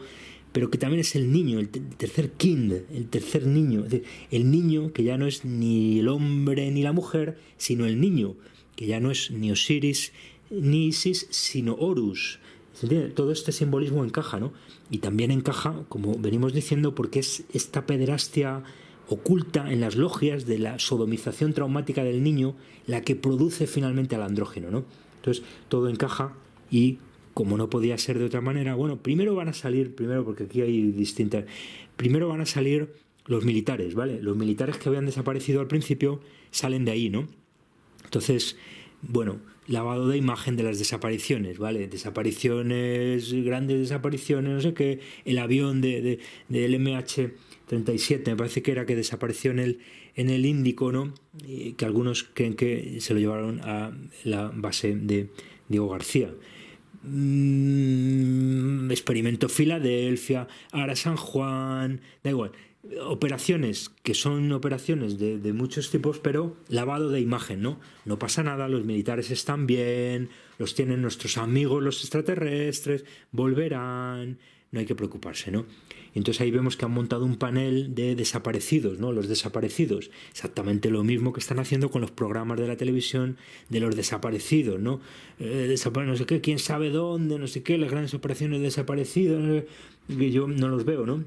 pero que también es el niño, el tercer kind, el tercer niño, es decir, el niño que ya no es ni el hombre ni la mujer, sino el niño, que ya no es ni Osiris ni Isis, sino Horus. ¿Se entiende? Todo este simbolismo encaja, ¿no? Y también encaja, como venimos diciendo, porque es esta pederastia oculta en las logias de la sodomización traumática del niño la que produce finalmente al andrógeno, ¿no? Entonces, todo encaja, y como no podía ser de otra manera, bueno, primero porque aquí hay distintas, primero van a salir los militares, ¿vale? Los militares que habían desaparecido al principio salen de ahí, ¿no? Entonces, bueno, lavado de imagen de las desapariciones, ¿vale? Desapariciones, grandes desapariciones, no sé qué, el avión del MH-37, me parece que era, que desapareció en el Índico, ¿no? Que algunos creen que se lo llevaron a la base de Diego García. Experimento Filadelfia, Ara San Juan, da igual. Operaciones que son operaciones de muchos tipos, pero lavado de imagen, ¿no? No pasa nada, los militares están bien, los tienen nuestros amigos los extraterrestres, volverán, no hay que preocuparse, ¿no? Entonces ahí vemos que han montado un panel de desaparecidos, ¿no? Los desaparecidos, exactamente lo mismo que están haciendo con los programas de la televisión de los desaparecidos, ¿no? No sé qué, quién sabe dónde, no sé qué, las grandes operaciones de desaparecidos, que yo no los veo, ¿no?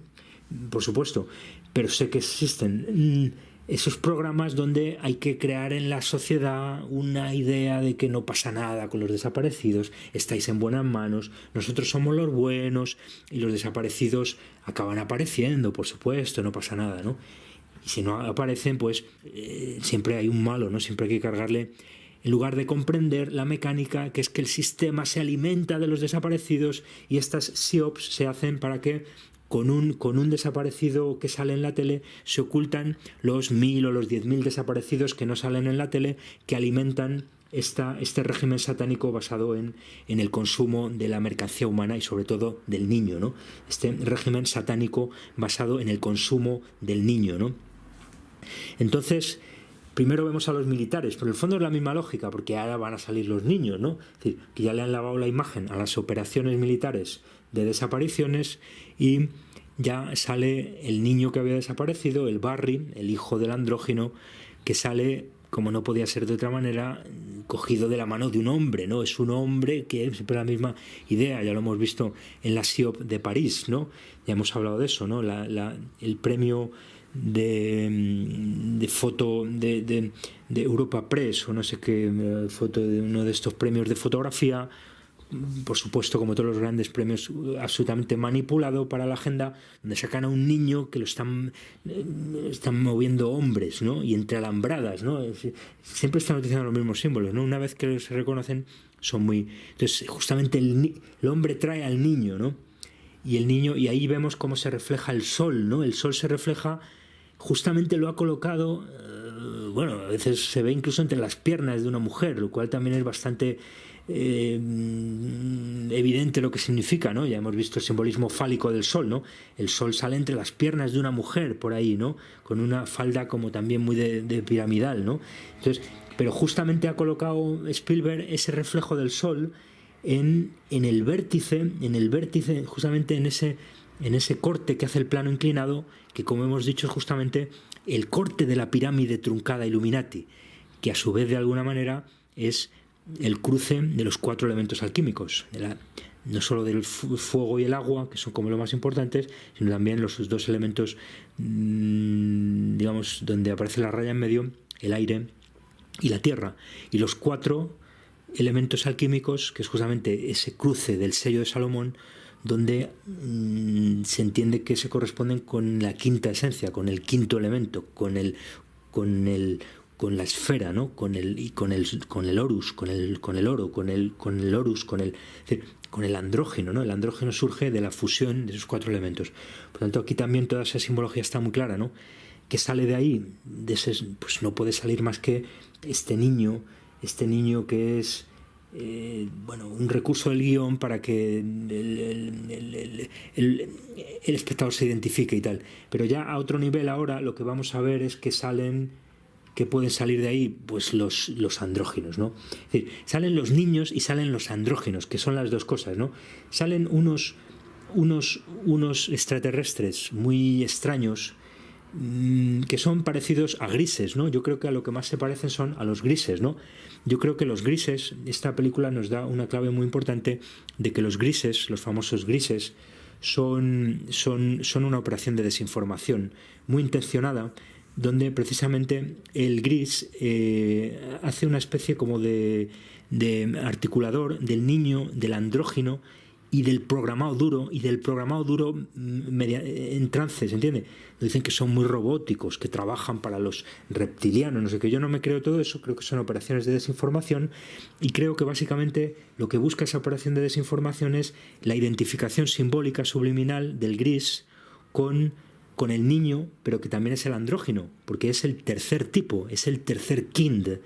Por supuesto, pero sé que existen esos programas donde hay que crear en la sociedad una idea de que no pasa nada con los desaparecidos, estáis en buenas manos, nosotros somos los buenos, y los desaparecidos acaban apareciendo, por supuesto, no pasa nada, ¿no? Y si no aparecen, pues siempre hay un malo, ¿no? Siempre hay que cargarle, en lugar de comprender la mecánica, que es que el sistema se alimenta de los desaparecidos, y estas SIOPs se hacen para que con un desaparecido que sale en la tele se ocultan los 1000 o los 10.000 desaparecidos que no salen en la tele, que alimentan este régimen satánico basado en el consumo de la mercancía humana y sobre todo del niño, ¿no? Este régimen satánico basado en el consumo del niño, ¿no? Entonces, primero vemos a los militares, pero en el fondo es la misma lógica, porque ahora van a salir los niños, ¿no? Es decir, que ya le han lavado la imagen a las operaciones militares de desapariciones y ya sale el niño que había desaparecido, el Barry, el hijo del andrógino, que sale, como no podía ser de otra manera, cogido de la mano de un hombre, ¿no? Es un hombre que es siempre la misma idea, ya lo hemos visto en la SIOP de París, ¿no? Ya hemos hablado de eso, ¿no? El premio de foto de Europa Press, o no sé qué, foto de uno de estos premios de fotografía, por supuesto, como todos los grandes premios, absolutamente manipulado para la agenda, donde sacan a un niño que lo están moviendo hombres, ¿no? Y entre alambradas, ¿no? Siempre están utilizando los mismos símbolos, ¿no? Una vez que se reconocen, son muy... Entonces, justamente el hombre trae al niño, ¿no? Y el niño, y ahí vemos cómo se refleja el sol, ¿no? El sol se refleja, justamente lo ha colocado, bueno, a veces se ve incluso entre las piernas de una mujer, lo cual también es bastante evidente lo que significa, ¿no? Ya hemos visto el simbolismo fálico del sol, ¿no? El sol sale entre las piernas de una mujer por ahí, ¿no? Con una falda como también muy de piramidal, ¿no? Entonces, pero justamente ha colocado Spielberg ese reflejo del sol en el vértice, justamente en ese corte que hace el plano inclinado, que como hemos dicho es justamente el corte de la pirámide truncada Illuminati, que a su vez de alguna manera es el cruce de los 4 elementos alquímicos, no solo del fuego y el agua, que son como los más importantes, sino también los 2 elementos, digamos, donde aparece la raya en medio, el aire y la tierra, y los 4 elementos alquímicos, que es justamente ese cruce del sello de Salomón, donde se entiende que se corresponden con la quinta esencia, con el quinto elemento, con la esfera, ¿no? con el orus, con el oro, con el orus, con el andrógeno, ¿no? El andrógeno surge de la fusión de esos 4 elementos. Por lo tanto, aquí también toda esa simbología está muy clara, ¿no? Que sale de ahí, pues no puede salir más que este niño que es un recurso del guión para que el espectador se identifique y tal. Pero ya a otro nivel ahora lo que vamos a ver es que pueden salir de ahí pues los andrógenos, ¿no? Es decir, salen los niños y salen los andrógenos, que son las 2 cosas, ¿no? Salen unos extraterrestres muy extraños, que son parecidos a grises, ¿no? Yo creo que a lo que más se parecen son a los grises, ¿no? Yo creo que los grises, esta película nos da una clave muy importante de que los grises, los famosos grises, son una operación de desinformación muy intencionada, donde precisamente el gris hace una especie como de articulador del niño, del andrógino y del programado duro, en trance, ¿se entiende? Dicen que son muy robóticos, que trabajan para los reptilianos, no sé qué. Yo no me creo todo eso, creo que son operaciones de desinformación, y creo que básicamente lo que busca esa operación de desinformación es la identificación simbólica subliminal del gris con el niño, pero que también es el andrógino, porque es el tercer tipo, es el tercer kind.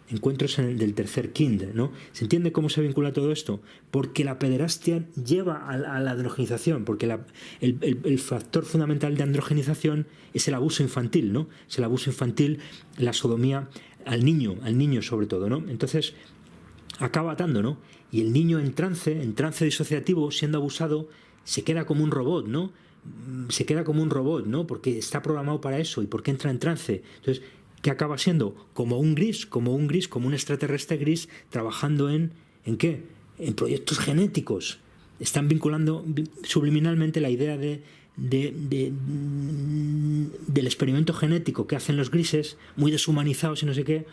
Encuentros del tercer kind, ¿no? ¿Se entiende cómo se vincula todo esto? Porque la pederastia lleva a la androgenización, porque el factor fundamental de androgenización es el abuso infantil, ¿no? Es el abuso infantil, la sodomía al niño sobre todo, ¿no? Entonces acaba atando, ¿no? Y el niño en trance disociativo, siendo abusado, se queda como un robot, ¿no? Porque está programado para eso y porque entra en trance. Entonces, ¿qué acaba siendo? Como un extraterrestre gris, trabajando ¿en qué? En proyectos genéticos. Están vinculando subliminalmente la idea del experimento genético que hacen los grises, muy deshumanizados y no sé qué,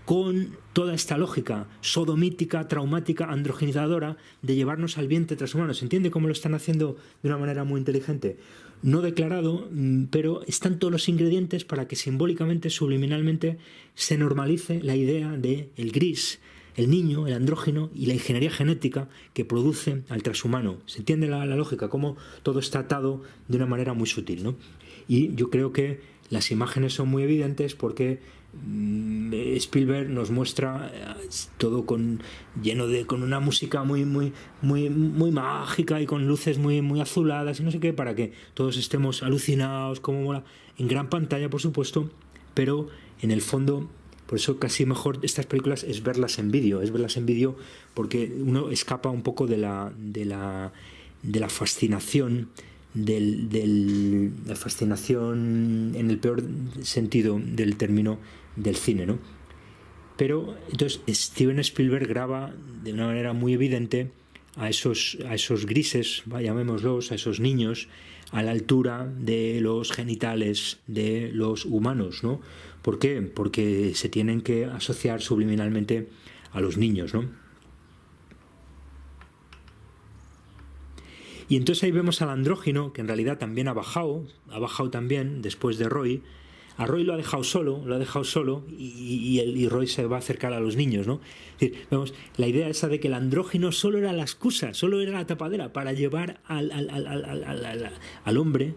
con toda esta lógica sodomítica, traumática, androgenizadora de llevarnos al vientre transhumano. ¿Se entiende cómo lo están haciendo de una manera muy inteligente? No declarado, pero están todos los ingredientes para que simbólicamente, subliminalmente, se normalice la idea de el gris, el niño, el andrógeno y la ingeniería genética que produce al transhumano. ¿Se entiende la lógica? Cómo todo está atado de una manera muy sutil, ¿no? Y yo creo que las imágenes son muy evidentes porque Spielberg nos muestra todo con una música muy mágica y con luces muy azuladas y no sé qué, para que todos estemos alucinados, como mola, en gran pantalla, por supuesto, pero en el fondo. Por eso casi mejor estas películas es verlas en vídeo, porque uno escapa un poco de la fascinación, la fascinación en el peor sentido del término del cine, ¿no? Pero entonces Steven Spielberg graba de una manera muy evidente a esos grises, llamémoslos, a esos niños, a la altura de los genitales de los humanos, ¿no? ¿Por qué? Porque se tienen que asociar subliminalmente a los niños, ¿no? Y entonces ahí vemos al andrógino, que en realidad también ha bajado también después de Roy. A Roy lo ha dejado solo y Roy se va a acercar a los niños, ¿no? Es decir, vemos la idea esa de que el andrógino solo era la excusa, solo era la tapadera para llevar al hombre,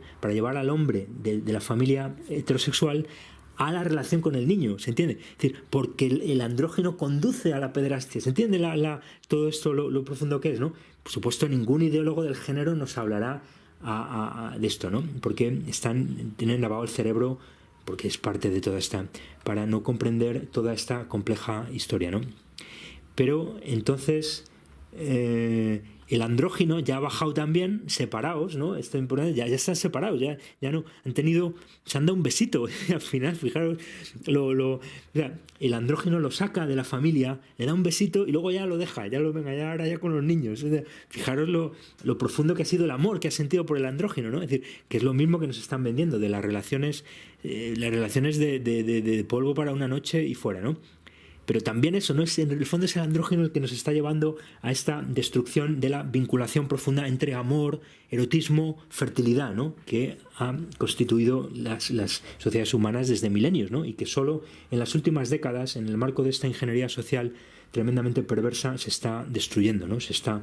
de la familia heterosexual a la relación con el niño, ¿se entiende? Es decir, porque el andrógeno conduce a la pederastia, ¿se entiende todo esto, lo profundo que es, ¿no? Por supuesto, ningún ideólogo del género nos hablará de esto, ¿no? Porque tienen lavado el cerebro, porque es parte de toda esta, para no comprender toda esta compleja historia, ¿no? Pero entonces el andrógino ya ha bajado también, separados, ¿no? Esto es importante, ya están separados, ya no han tenido, se han dado un besito al final, fijaros, o sea, el andrógino lo saca de la familia, le da un besito y luego ya lo deja, ahora ya con los niños. O sea, fijaros lo profundo que ha sido el amor que ha sentido por el andrógino, ¿no? Es decir, que es lo mismo que nos están vendiendo de las relaciones de polvo para una noche y fuera, ¿no? Pero también eso, ¿no? En el fondo es el andrógeno el que nos está llevando a esta destrucción de la vinculación profunda entre amor, erotismo, fertilidad, ¿no? Que ha constituido las sociedades humanas desde milenios, ¿no? Y que solo en las últimas décadas, en el marco de esta ingeniería social tremendamente perversa, se está destruyendo, ¿no? Se está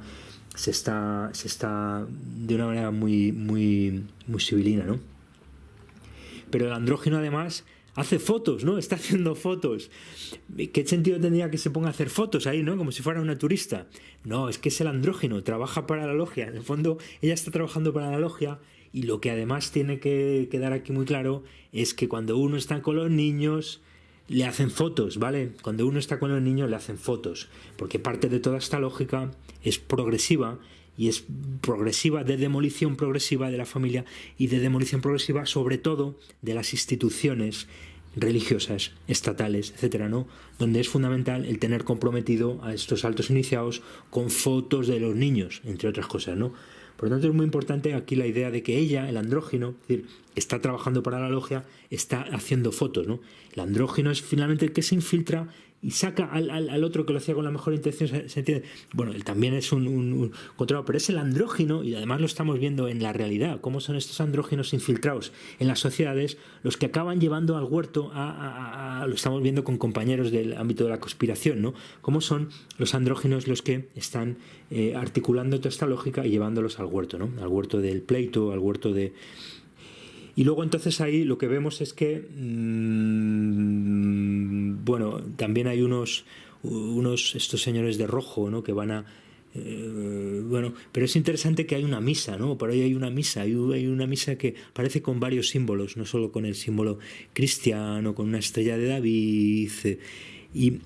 de una manera muy sibilina, ¿no? Pero el andrógeno además hace fotos, ¿no? Está haciendo fotos. ¿Qué sentido tendría que se ponga a hacer fotos ahí, ¿no? Como si fuera una turista. No, es que es el andrógeno, trabaja para la logia. En el fondo, ella está trabajando para la logia y lo que además tiene que quedar aquí muy claro es que cuando uno está con los niños le hacen fotos, ¿vale? Cuando uno está con los niños le hacen fotos, porque parte de toda esta lógica es progresiva y es progresiva, de demolición progresiva de la familia y de demolición progresiva sobre todo de las instituciones religiosas, estatales, etcétera, ¿no? Donde es fundamental el tener comprometido a estos altos iniciados con fotos de los niños, entre otras cosas, ¿no? Por lo tanto, es muy importante aquí la idea de que ella, el andrógino, es decir, está trabajando para la logia, está haciendo fotos, ¿no? El andrógino es finalmente el que se infiltra y saca al otro que lo hacía con la mejor intención, ¿se entiende? Bueno, él también es un controlado, pero es el andrógino, y además lo estamos viendo en la realidad, cómo son estos andrógenos infiltrados en las sociedades los que acaban llevando al huerto lo estamos viendo con compañeros del ámbito de la conspiración, ¿no? Cómo son los andrógenos los que están articulando toda esta lógica y llevándolos al huerto, ¿no? Al huerto del pleito, al huerto de... Y luego entonces ahí lo que vemos es que bueno, también hay unos estos señores de rojo, ¿no? Que van a bueno, pero es interesante que hay una misa, ¿no? Por ahí hay una misa que parece con varios símbolos, no solo con el símbolo cristiano, con una estrella de David y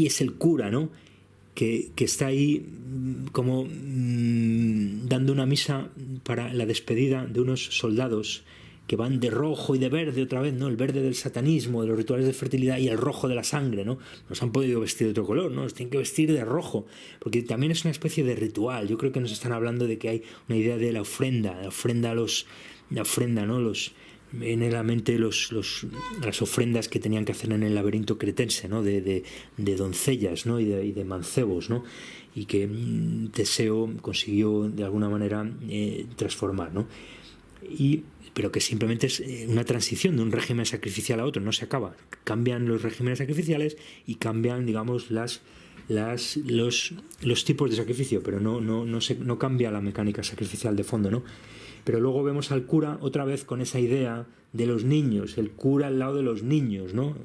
es el cura, ¿no? Que está ahí como dando una misa para la despedida de unos soldados que van de rojo y de verde otra vez, ¿no? El verde del satanismo, de los rituales de fertilidad, y el rojo de la sangre, ¿no? Nos han podido vestir de otro color, ¿no? Nos tienen que vestir de rojo, porque también es una especie de ritual. Yo creo que nos están hablando de que hay una idea de la ofrenda, ¿no? Viene a la mente las ofrendas que tenían que hacer en el laberinto cretense, ¿no? de doncellas, ¿no? y de mancebos, ¿no? Y que Teseo consiguió de alguna manera transformar, ¿no? Pero que simplemente es una transición de un régimen sacrificial a otro, no se acaba. Cambian los regímenes sacrificiales y cambian, digamos, los tipos de sacrificio, pero no cambia la mecánica sacrificial de fondo, ¿no? Pero luego vemos al cura otra vez con esa idea de los niños, el cura al lado de los niños, ¿no?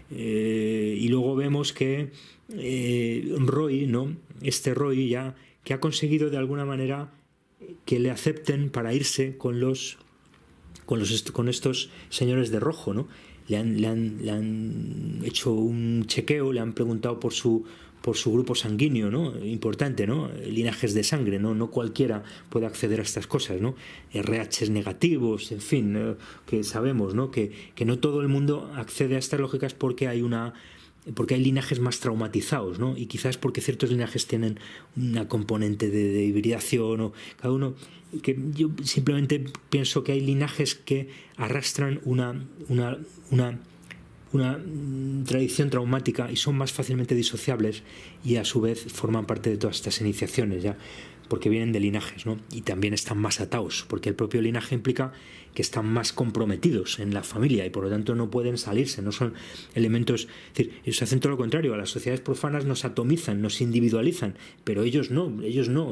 Y luego vemos que Roy, ¿no? Este Roy ya que ha conseguido de alguna manera que le acepten para irse con estos señores de rojo, ¿no? Le han hecho un chequeo, le han preguntado por su grupo sanguíneo, ¿no? Importante, ¿no? Linajes de sangre, ¿no? No cualquiera puede acceder a estas cosas, ¿no? RHs negativos, en fin, que sabemos, ¿no? Que no todo el mundo accede a estas lógicas porque hay linajes más traumatizados, ¿no? Y quizás porque ciertos linajes tienen una componente de hibridación o cada uno, que yo simplemente pienso que hay linajes que arrastran una tradición traumática y son más fácilmente disociables y a su vez forman parte de todas estas iniciaciones ya, porque vienen de linajes, ¿no? Y también están más atados, porque el propio linaje implica que están más comprometidos en la familia y por lo tanto no pueden salirse, no son elementos, es decir, ellos hacen todo lo contrario, a las sociedades profanas nos atomizan, nos individualizan, pero ellos no,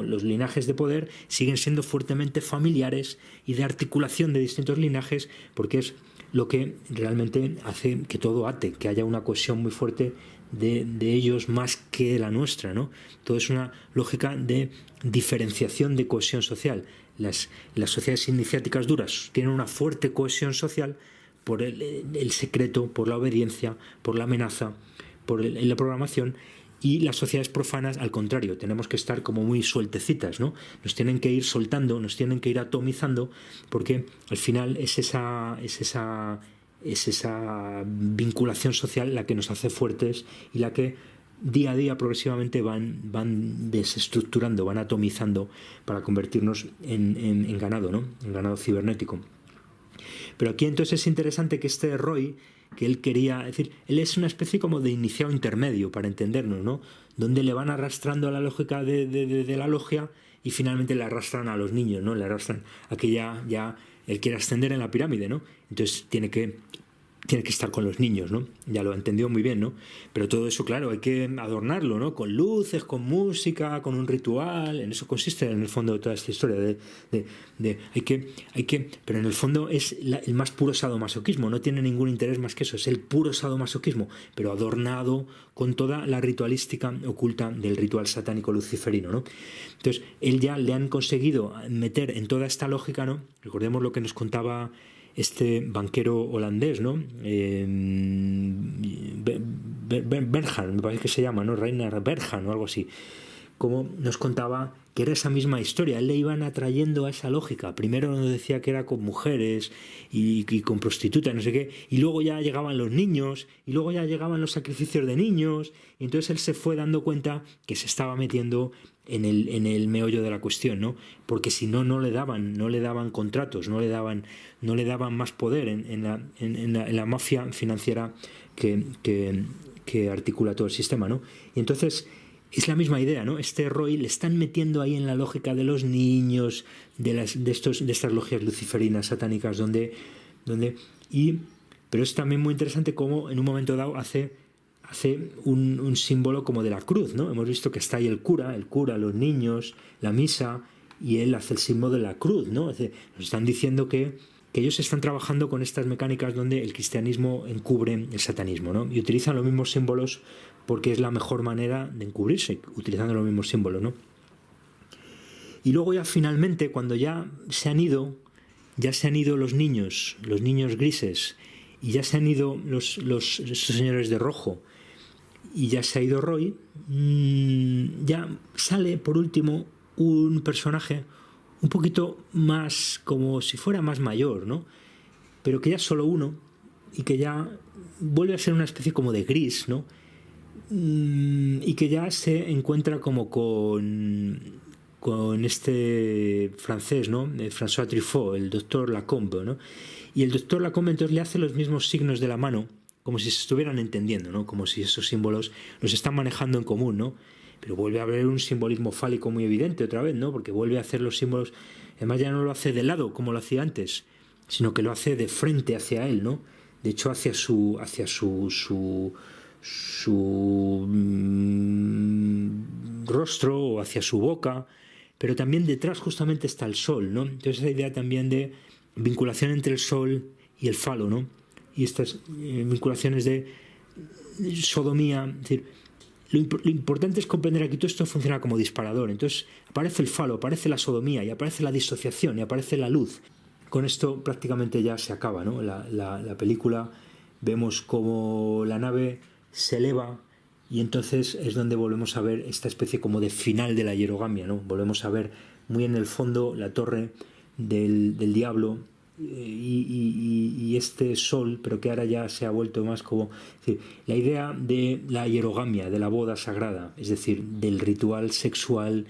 los linajes de poder siguen siendo fuertemente familiares y de articulación de distintos linajes, porque es lo que realmente hace que todo ate, que haya una cohesión muy fuerte de ellos más que la nuestra, ¿no? Todo es una lógica de diferenciación de cohesión social. Las sociedades iniciáticas duras tienen una fuerte cohesión social por el secreto, por la obediencia, por la amenaza, por la programación, y las sociedades profanas, al contrario, tenemos que estar como muy sueltecitas, ¿no? Nos tienen que ir soltando, nos tienen que ir atomizando, porque al final es esa vinculación social la que nos hace fuertes y la que día a día progresivamente van desestructurando, van atomizando para convertirnos en ganado, ¿no? En ganado cibernético. Pero aquí entonces es interesante que este Roy, que él quería, es decir, él es una especie como de iniciado intermedio, para entendernos, ¿no? Donde le van arrastrando a la lógica de la logia y finalmente le arrastran a los niños, ¿no? Le arrastran a que ya él quiere ascender en la pirámide, ¿no? Entonces tiene que estar con los niños, ¿no? Ya lo entendió muy bien, ¿no? Pero todo eso, claro, hay que adornarlo, ¿no? Con luces, con música, con un ritual. En eso consiste, en el fondo, de toda esta historia. Pero en el fondo es el más puro sadomasoquismo. No tiene ningún interés más que eso. Es el puro sadomasoquismo, pero adornado con toda la ritualística oculta del ritual satánico luciferino, ¿no? Entonces, él ya le han conseguido meter en toda esta lógica, ¿no? Recordemos lo que nos contaba este banquero holandés, ¿no? Berghan, me parece que se llama, ¿no? Reiner Berghan o algo así. Como nos contaba que era esa misma historia, él le iban atrayendo a esa lógica. Primero nos decía que era con mujeres y con prostitutas, no sé qué, y luego ya llegaban los niños, y luego ya llegaban los sacrificios de niños, y entonces él se fue dando cuenta que se estaba metiendo en el meollo de la cuestión, ¿no? Porque si no, no le daban contratos, no le daban más poder en la mafia financiera que articula todo el sistema, ¿no? Y entonces es la misma idea, ¿no? Este Roy le están metiendo ahí en la lógica de los niños, de estas logias luciferinas satánicas, pero es también muy interesante cómo en un momento dado hace un símbolo como de la cruz, ¿no? Hemos visto que está ahí el cura, los niños, la misa, y él hace el símbolo de la cruz, ¿no? Es decir, nos están diciendo que ellos están trabajando con estas mecánicas donde el cristianismo encubre el satanismo, ¿no? Y utilizan los mismos símbolos porque es la mejor manera de encubrirse, utilizando los mismos símbolos, ¿no? Y luego ya finalmente, cuando ya se han ido los niños grises, y ya se han ido estos señores de rojo, y ya se ha ido Roy, ya sale por último un personaje un poquito más, como si fuera más mayor, ¿no? Pero que ya es solo uno y que ya vuelve a ser una especie como de gris, ¿no? Y que ya se encuentra como con este francés, ¿no? François Truffaut, el doctor Lacombe, ¿no? Y el doctor Lacombe entonces le hace los mismos signos de la mano, como si se estuvieran entendiendo, ¿no? Como si esos símbolos los están manejando en común, ¿no? Pero vuelve a haber un simbolismo fálico muy evidente otra vez, ¿no? Porque vuelve a hacer los símbolos, además ya no lo hace de lado como lo hacía antes, sino que lo hace de frente hacia él, ¿no? De hecho hacia su rostro o hacia su boca, pero también detrás justamente está el sol, ¿no? Entonces esa idea también de vinculación entre el sol y el falo, ¿no? Y estas vinculaciones de sodomía, es decir, lo importante es comprender que todo esto funciona como disparador. Entonces aparece el falo, aparece la sodomía y aparece la disociación y aparece la luz. Con esto prácticamente ya se acaba, ¿no? La película, vemos como la nave se eleva y entonces es donde volvemos a ver esta especie como de final de la hierogamia, ¿no? Volvemos a ver muy en el fondo la torre del diablo y este sol, pero que ahora ya se ha vuelto más como, es decir, la idea de la hierogamia, de la boda sagrada, es decir, del ritual sexual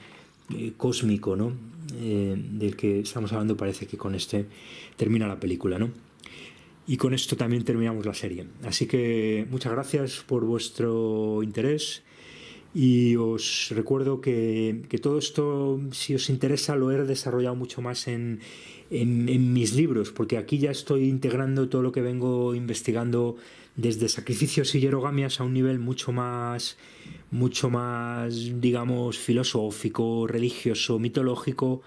cósmico, ¿no? Del que estamos hablando. Parece que con este termina la película, ¿no? Y con esto también terminamos la serie. Así que muchas gracias por vuestro interés y os recuerdo que todo esto, si os interesa, lo he desarrollado mucho más en mis libros, porque aquí ya estoy integrando todo lo que vengo investigando desde sacrificios y hierogamias a un nivel mucho más, digamos, filosófico, religioso, mitológico.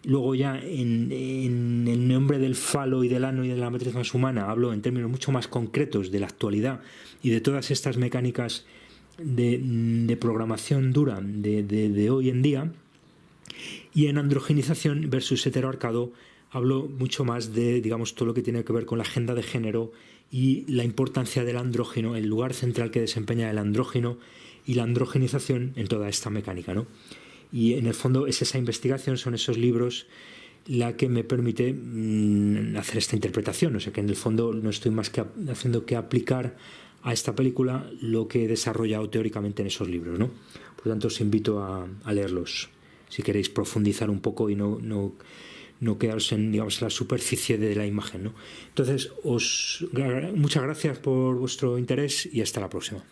Luego ya en el nombre del falo y del ano y de la matriz más humana hablo en términos mucho más concretos de la actualidad y de todas estas mecánicas de programación dura de hoy en día. Y en androgenización versus heteroarcado hablo mucho más de, digamos, todo lo que tiene que ver con la agenda de género y la importancia del andrógeno, el lugar central que desempeña el andrógeno y la androgenización en toda esta mecánica, ¿no? Y en el fondo es esa investigación, son esos libros la que me permite hacer esta interpretación. O sea que en el fondo no estoy más que haciendo que aplicar a esta película lo que he desarrollado teóricamente en esos libros, ¿no? Por lo tanto os invito a leerlos si queréis profundizar un poco y no quedaros en, digamos, la superficie de la imagen, ¿no? Entonces muchas gracias por vuestro interés y hasta la próxima.